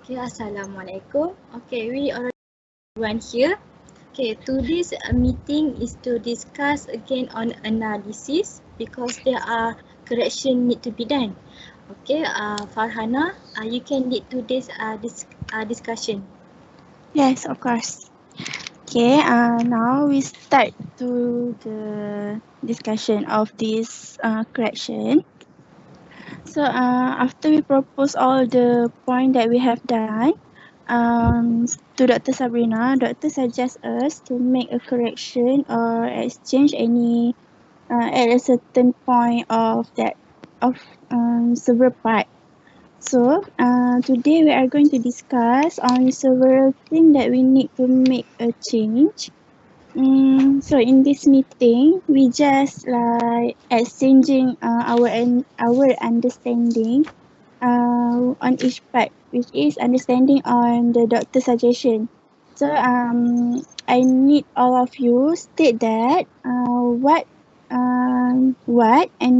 Okay, Assalamualaikum. Okay, we already everyone here. Okay, today's meeting is to discuss again on analysis because there are correction need to be done. Okay, Farhana, you can lead today's discussion. Yes, of course. Okay, now we start to the discussion of this correction. So, after we propose all the point that we have done, to Dr. Sabrina, Dr. suggests us to make a correction or exchange any at a certain point of that of several part. So, today we are going to discuss on several things that we need to make a change. So in this meeting, we just like exchanging our understanding on each part, which is understanding on the doctor suggestion. So I need all of you state that what and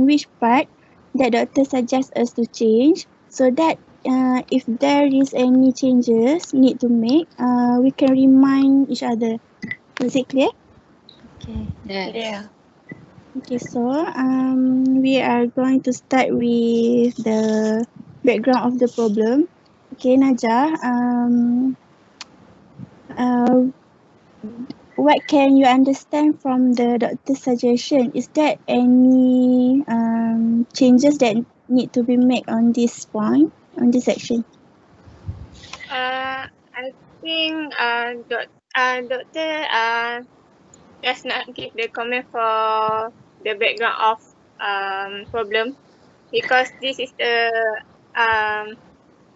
which part that doctor suggests us to change, so that if there is any changes need to make, we can remind each other. Is it clear? Okay. Yeah. Okay, so we are going to start with the background of the problem. Okay, Najah, uh, what can you understand from the doctor's suggestion? Is there any changes that need to be made on this point, on this section? I think doctor does not give the comment for the background of problem, because this is the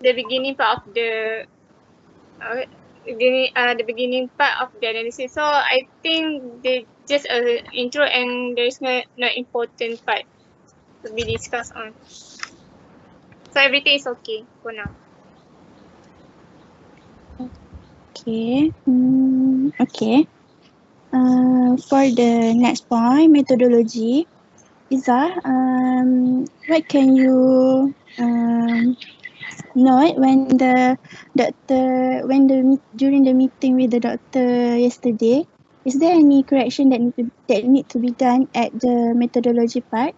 beginning part of the beginning part of the analysis. So I think they just intro, and there is no important part to be discussed on. So everything is okay for now. Okay. Okay. For the next point, methodology. Iza, what can you note during the meeting with the doctor yesterday? Is there any correction that need to be done at the methodology part?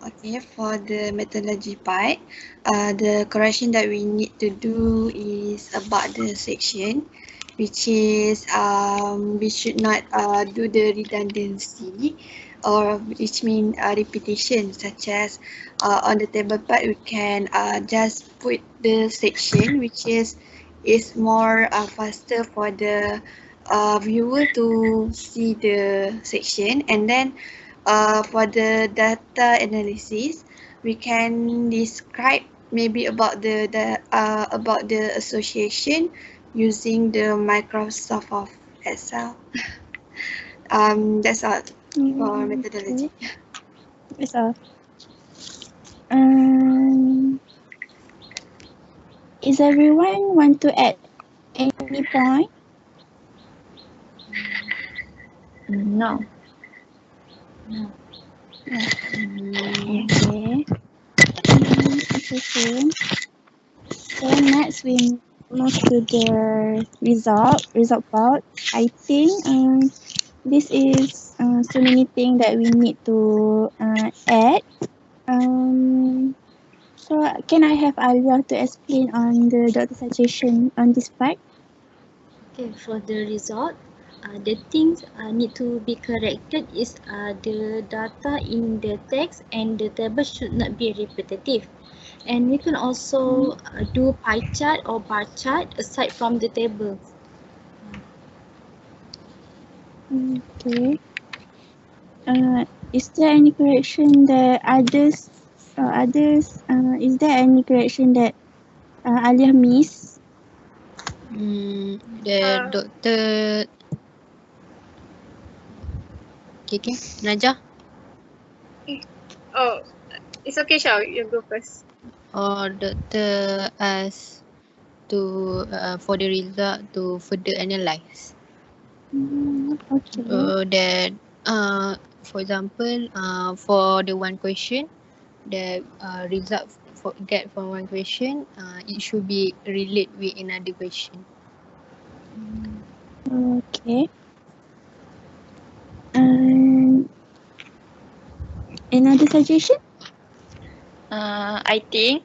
Okay, for the methodology part, the correction that we need to do is about the section, which is we should not do the redundancy, or which mean repetition, such as on the table part we can just put the section which is more faster for the viewer to see the section, and then for the data analysis, we can describe maybe about the association using the Microsoft of Excel. That's all for methodology. Okay. That's all. Um, is everyone want to add any point? No. No. Okay. Okay. So next we move to the result part. I think this is so many things that we need to add. So can I have Alia to explain on the doctor suggestion on this part? Okay, for the result, the things need to be corrected is the data in the text and the table should not be repetitive. And we can also do pie chart or bar chart aside from the table. Okay. Is there any correction that is there any correction that Alia miss? The doctor. Okay. Najah? Oh, it's okay, Shao. You go first. Or doctor ask to for the result to further analyze. Okay. That for example, for the one question, the result get from one question, it should be relate with another question. Okay. Another suggestion? I think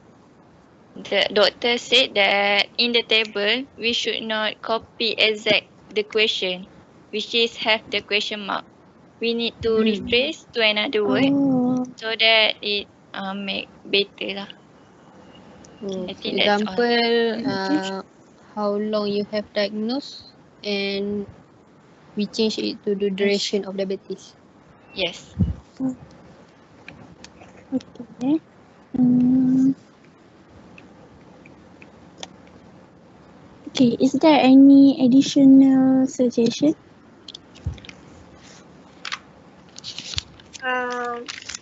the doctor said that in the table we should not copy exact the question, which is have the question mark. We need to rephrase to another word Oh, so that it make better lah. For I think that's all. example, how long you have diagnosed and we change it to the duration of diabetes. Yes. okay. Um, okay, is there any additional suggestion?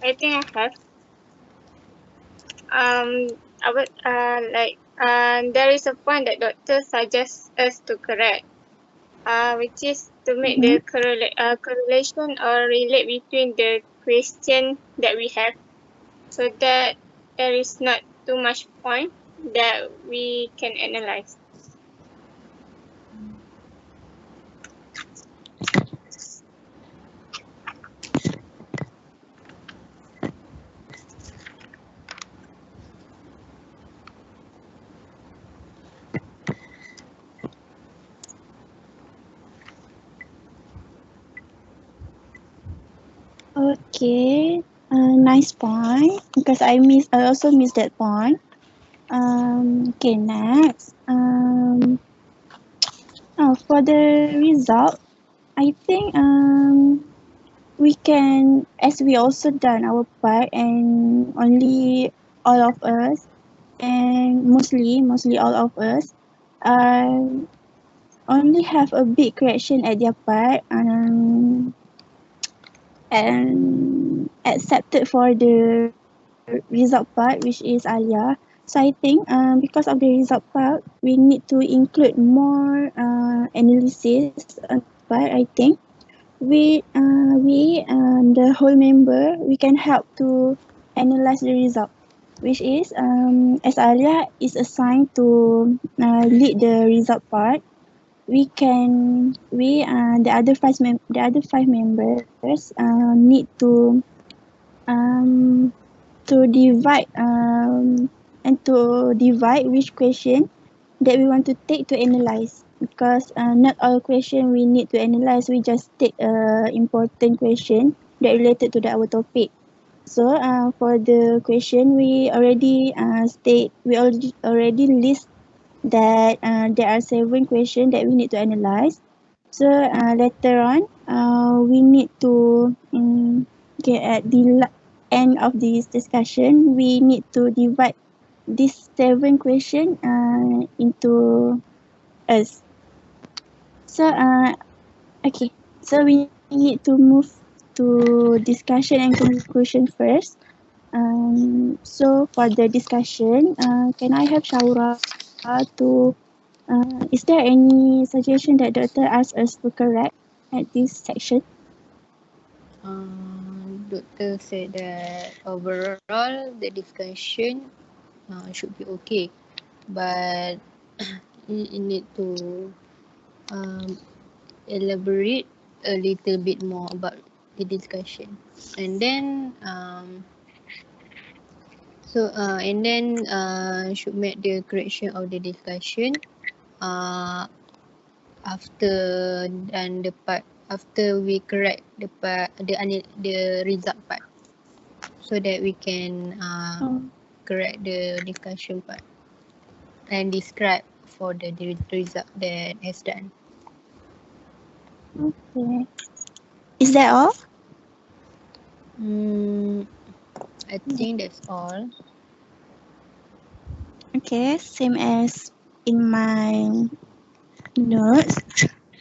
I think I have. I would there is a point that doctor suggests us to correct, which is to make the correlation or relate between the question that we have, so that there is not too much point that we can analyze. Okay, nice point because I also missed that point. Okay, next. For the result, I think we can, as we also done our part, and only all of us, and mostly all of us, only have a big correction at their part, and accepted for the result part, which is Alia. So I think because of the result part, we need to include more analysis on part. I think we the whole member, we can help to analyze the result, which is as Alia is assigned to lead the result part. We the other five members need to divide and to divide which question that we want to take to analyze, because not all question we need to analyze. We just take important question that related to our topic. So for the question we already already list that there are 7 questions that we need to analyze. So later on we need to get at the end of this discussion, we need to divide these 7 questions into us. So okay, so we need to move to discussion and conclusion first. So for the discussion, can I have Shaura to is there any suggestion that doctor asked us to correct at this section? Doctor said that overall the discussion should be okay, but you need to elaborate a little bit more about the discussion, and then should make the correction of the discussion after done the part, after we correct the part, the result part, so that we can correct the discussion part and describe for the result that has done. Okay. Is that all? I think that's all. Okay, same as in my notes.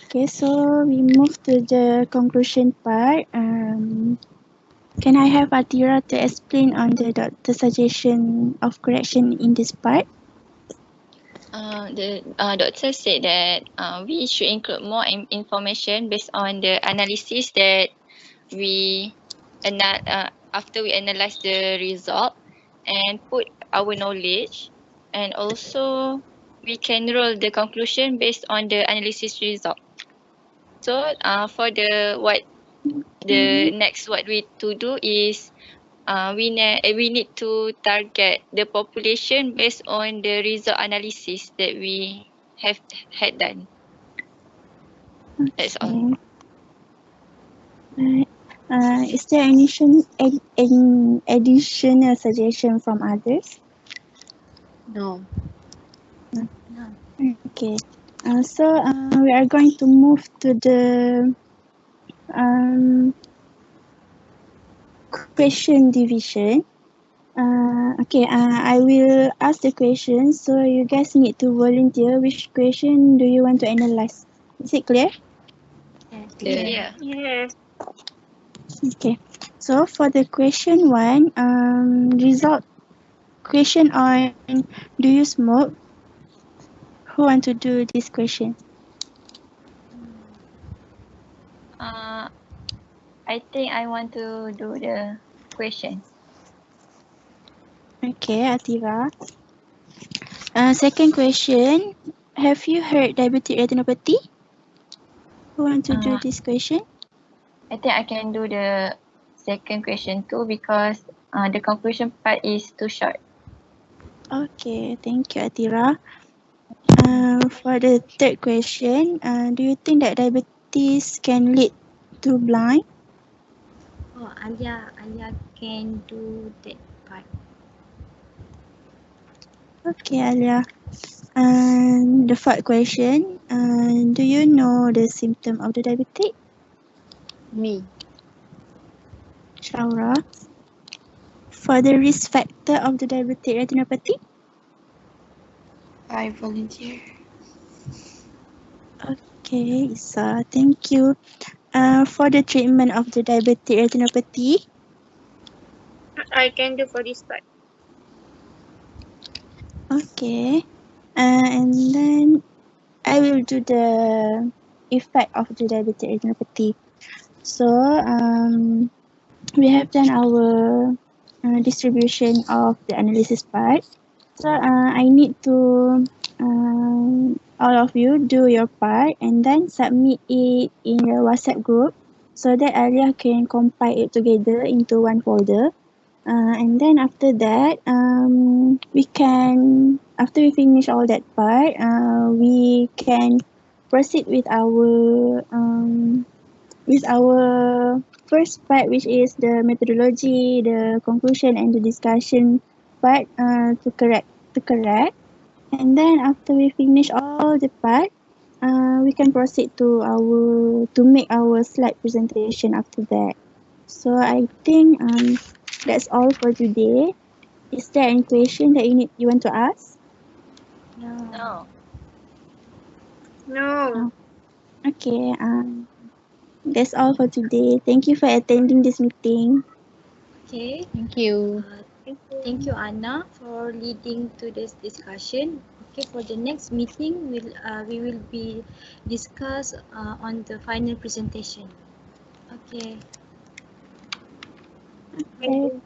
Okay, so we move to the conclusion part. Can I have Atira to explain on the suggestion of correction in this part? The doctor said that we should include more information based on the analysis that we after we analyze the result, and put our knowledge, and also we can roll the conclusion based on the analysis result. So for the next what we to do is we need to target the population based on the result analysis that we have had done. That's all. Okay. Right. Is there any additional suggestion from others? No. Okay. So we are going to move to the question division. Okay. I will ask the question. So you guys need to volunteer. Which question do you want to analyze? Is it clear? Clear. Yeah. Yes. Okay. So for the question 1, result question on do you smoke? Who want to do this question? I think I want to do the question. Okay, Atira. Second question, have you heard diabetic retinopathy? Who want to do this question? I think I can do the second question too because the conclusion part is too short. Okay, thank you, Atira. For the third question, do you think that diabetes can lead to blind? Oh, Alia can do that part. Okay, Alia. And the fourth question, do you know the symptom of the diabetic? Me. Shaura. For the risk factor of the diabetic retinopathy? I volunteer. Okay, Isa, thank you. For the treatment of the diabetic retinopathy, I can do for this part. okay. And then I will do the effect of the diabetic retinopathy. So, we have done our distribution of the analysis part. So, I need to all of you do your part and then submit it in the WhatsApp group so that Alia can compile it together into one folder. And then after that, after we finish all that part, we can proceed with our first part, which is the methodology, the conclusion, and the discussion part to correct. And then after we finish all the part, we can proceed to make our slide presentation after that. So I think that's all for today. Is there any question that you want to ask? No. No. Okay. That's all for today. Thank you for attending this meeting. Okay. Thank you. Thank you, Anna, for leading to this discussion. Okay, for the next meeting, we will be discuss on the final presentation. Okay. Thank you.